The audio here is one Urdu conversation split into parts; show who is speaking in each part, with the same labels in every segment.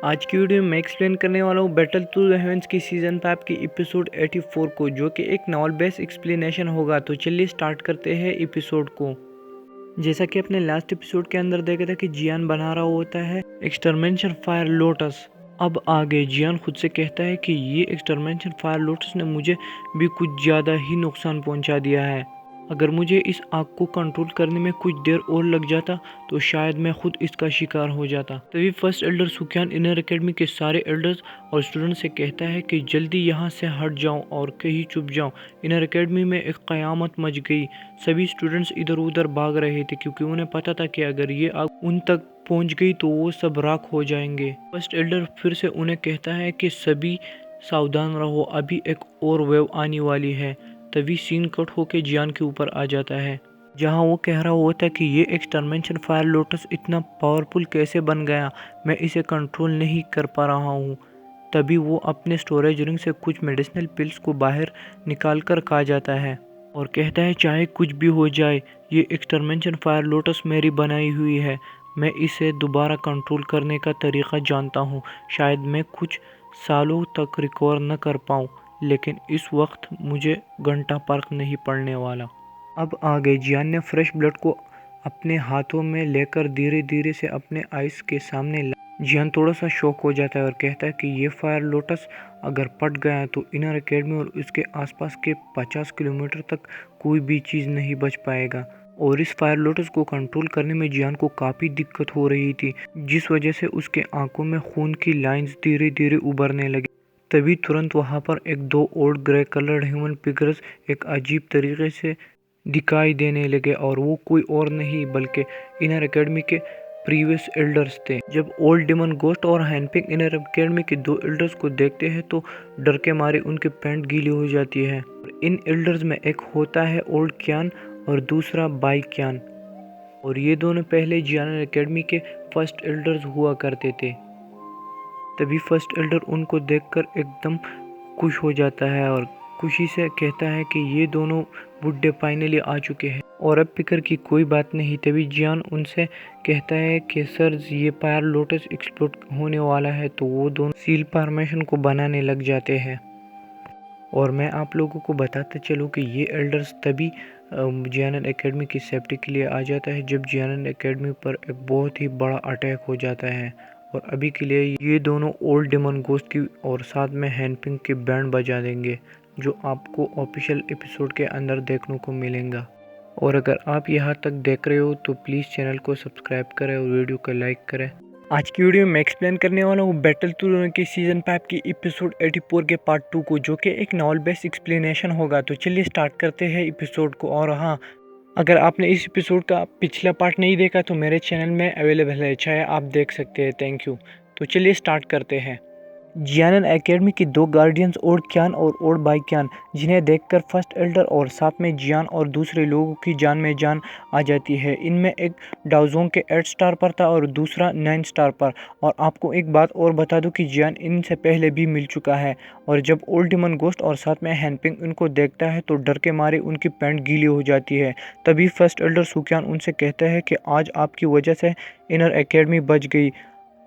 Speaker 1: آج کی ویڈیو میں ایکسپلین کرنے والا ہوں بیٹل ٹو دی ہیونز کی سیزن 5 کی ایپیسوڈ 84 کو، جو کہ ایک ناول بیس ایکسپلینیشن ہوگا۔ تو چلیے سٹارٹ کرتے ہیں ایپیسوڈ کو۔ جیسا کہ اپنے لاسٹ ایپیسوڈ کے اندر دیکھا تھا کہ جیان بنا رہا ہوتا ہے ایکسٹرمینشن فائر لوٹس۔ اب آگے جیان خود سے کہتا ہے کہ یہ ایکسٹرمینشن فائر لوٹس نے مجھے بھی کچھ زیادہ ہی نقصان پہنچا دیا ہے۔ اگر مجھے اس آگ کو کنٹرول کرنے میں کچھ دیر اور لگ جاتا تو شاید میں خود اس کا شکار ہو جاتا۔ تبھی فرسٹ ایلڈر سوکیان انر اکیڈمی کے سارے ایلڈرز اور اسٹوڈنٹ سے کہتا ہے کہ جلدی یہاں سے ہٹ جاؤ اور کہیں چھپ جاؤ۔ انر اکیڈمی میں ایک قیامت مچ گئی۔ سبھی اسٹوڈنٹس ادھر ادھر بھاگ رہے تھے کیونکہ انہیں پتا تھا کہ اگر یہ آگ ان تک پہنچ گئی تو وہ سب راکھ ہو جائیں گے۔ فرسٹ ایلڈر پھر سے انہیں کہتا ہے کہ سبھی ساودھان رہو، ابھی ایک اور ویو آنے والی ہے۔ تبھی سین کٹ ہو کے جیان کے اوپر آ جاتا ہے، جہاں وہ کہہ رہا ہوتا ہے کہ یہ ایکسٹرمینشن فائر لوٹس اتنا پاورفل کیسے بن گیا، میں اسے کنٹرول نہیں کر پا رہا ہوں۔ تبھی وہ اپنے سٹوریج رنگ سے کچھ میڈیسنل پلز کو باہر نکال کر کھا جاتا ہے اور کہتا ہے چاہے کچھ بھی ہو جائے، یہ ایکسٹرمینشن فائر لوٹس میری بنائی ہوئی ہے، میں اسے دوبارہ کنٹرول کرنے کا طریقہ جانتا ہوں۔ شاید میں کچھ سالوں تک ریکور نہ کر پاؤں، لیکن اس وقت مجھے گھنٹہ فرق نہیں پڑنے والا۔ اب آگے جیان نے فریش بلڈ کو اپنے ہاتھوں میں لے کر دھیرے دھیرے سے اپنے آئیز کے سامنے جیان تھوڑا سا شوک ہو جاتا ہے اور کہتا ہے کہ یہ فائر لوٹس اگر پٹ گیا تو انر اکیڈمی اور اس کے آس پاس کے 50 کلومیٹر تک کوئی بھی چیز نہیں بچ پائے گا۔ اور اس فائر لوٹس کو کنٹرول کرنے میں جیان کو کافی دقت ہو رہی تھی، جس وجہ سے اس کے آنکھوں میں خون کی لائنز دھیرے دھیرے ابھرنے لگی۔ تبھی ترنت وہاں پر ایک دو اولڈ گرے کلرڈ ہیومن فگرز ایک عجیب طریقے سے دکھائی دینے لگے، اور وہ کوئی اور نہیں بلکہ انر اکیڈمی کے پریویس ایلڈرز تھے۔ جب اولڈ ڈیمن گوسٹ اور ہینپنگ انر اکیڈمی کے دو ایلڈرز کو دیکھتے ہیں تو ڈر کے مارے ان کی پینٹ گیلی ہو جاتی ہے۔ ان ایلڈرز میں ایک ہوتا ہے اولڈ کیان اور دوسرا بائی کیان، اور یہ دونوں پہلے جیان اکیڈمی کے فرسٹ ایلڈرز ہوا کرتے تھے۔ تبھی فرسٹ ایلڈر ان کو دیکھ کر ایک دم خوش ہو جاتا ہے اور خوشی سے کہتا ہے کہ یہ دونوں بڈھے فائنلی آ چکے ہیں اور اب فکر کی کوئی بات نہیں۔ تبھی جیان ان سے کہتا ہے کہ سرز یہ فائر لوٹس ایکسپلوڈ ہونے والا ہے، تو وہ دونوں سیل فارمیشن کو بنانے لگ جاتے ہیں۔ اور میں آپ لوگوں کو بتاتا چلوں کہ یہ ایلڈرز تبھی جیان اکیڈمی کی سیفٹی کے لیے آ جاتا ہے جب جیان اکیڈمی پر ایک بہت ہی بڑا اٹیک ہو جاتا ہے، اور ابھی کے لیے یہ دونوں اولڈ ڈیمن گوسٹ کی اور ساتھ میں ہینپنگ کی بینڈ بجا دیں گے، جو آپ کو آفیشیل ایپیسوڈ کے اندر دیکھنے کو ملیں گا۔ اور اگر آپ یہاں تک دیکھ رہے ہو تو پلیز چینل کو سبسکرائب کریں اور ویڈیو کو لائک کریں۔ آج کی ویڈیو میں ایکسپلین کرنے والا ہوں بیٹل ٹو کی سیزن 5 کی ایپیسوڈ 84 کے پارٹ 2 کو، جو کہ ایک ناول بیس ایکسپلینیشن ہوگا۔ تو چلیے سٹارٹ کرتے ہیں ایپیسوڈ کو۔ اور ہاں، اگر آپ نے اس ایپیسوڈ کا پچھلا پارٹ نہیں دیکھا تو میرے چینل میں اویلیبل ہے، چاہے آپ دیکھ سکتے ہیں۔ Thank you. تو چلیے سٹارٹ کرتے ہیں۔ جیان اکیڈمی کے دو گارڈینز اولڈ کیان اور اولڈ بائی کیان، جنہیں دیکھ کر فرسٹ ایلڈر اور ساتھ میں جیان اور دوسرے لوگوں کی جان میں جان آ جاتی ہے۔ ان میں ایک ڈاؤزونگ کے 8 سٹار پر تھا اور دوسرا 9 سٹار پر۔ اور آپ کو ایک بات اور بتا دوں کہ جیان ان سے پہلے بھی مل چکا ہے، اور جب اولڈ ڈیمن گوسٹ اور ساتھ میں ہینپنگ ان کو دیکھتا ہے تو ڈر کے مارے ان کی پینٹ گیلی ہو جاتی ہے۔ تبھی فرسٹ ایلڈر سوکیان ان سے کہتا ہے کہ آج آپ کی وجہ سے انر اکیڈمی بچ گئی،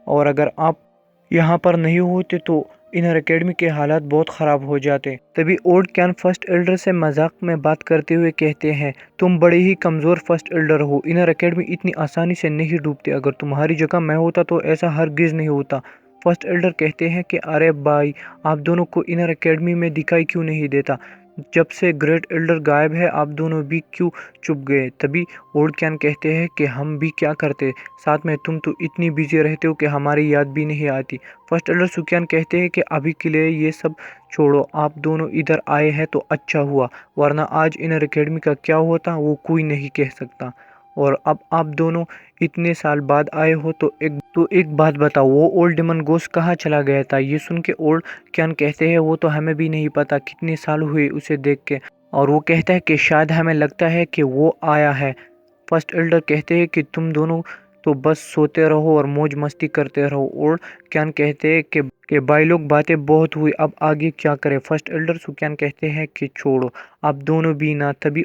Speaker 1: اور اگر آپ یہاں پر نہیں ہوتے تو انر اکیڈمی کے حالات بہت خراب ہو جاتے۔ تبھی اولڈ کیان فرسٹ ایلڈر سے مذاق میں بات کرتے ہوئے کہتے ہیں، تم بڑے ہی کمزور فرسٹ ایلڈر ہو، انر اکیڈمی اتنی آسانی سے نہیں ڈوبتی، اگر تمہاری جگہ میں ہوتا تو ایسا ہرگز نہیں ہوتا۔ فرسٹ ایلڈر کہتے ہیں کہ ارے بھائی، آپ دونوں کو انر اکیڈمی میں دکھائی کیوں نہیں دیتا؟ جب سے گریٹ ایلڈر غائب ہے آپ دونوں بھی کیوں چھپ گئے؟ تبھی اولڈ کیان کہتے ہیں کہ ہم بھی کیا کرتے، ساتھ میں تم تو اتنی بزی رہتے ہو کہ ہماری یاد بھی نہیں آتی۔ فرسٹ ایلڈر سوکیان کہتے ہیں کہ ابھی کے لیے یہ سب چھوڑو، آپ دونوں ادھر آئے ہیں تو اچھا ہوا، ورنہ آج انر اکیڈمی کا کیا ہوتا وہ کوئی نہیں کہہ سکتا۔ اور اب آپ دونوں اتنے سال بعد آئے ہو تو ایک بات بتاؤ، وہ اولڈ ڈیمن گوسٹ کہاں چلا گیا تھا؟ یہ سن کے اولڈ کیان کہتے ہیں وہ تو ہمیں بھی نہیں پتا، کتنے سال ہوئے اسے دیکھ کے، اور وہ کہتا ہے کہ شاید ہمیں لگتا ہے کہ وہ آیا ہے۔ فرسٹ ایلڈر کہتے ہیں کہ تم دونوں تو بس سوتے رہو اور موج مستی کرتے رہو۔ اولڈ کیان کہتے ہیں کہ بھائی لوگ باتیں بہت ہوئی، اب آگے کیا کریں؟ فرسٹ ایلڈر سوکیان کہتے ہیں کہ چھوڑو، آپ دونوں بھی نہ۔ تبھی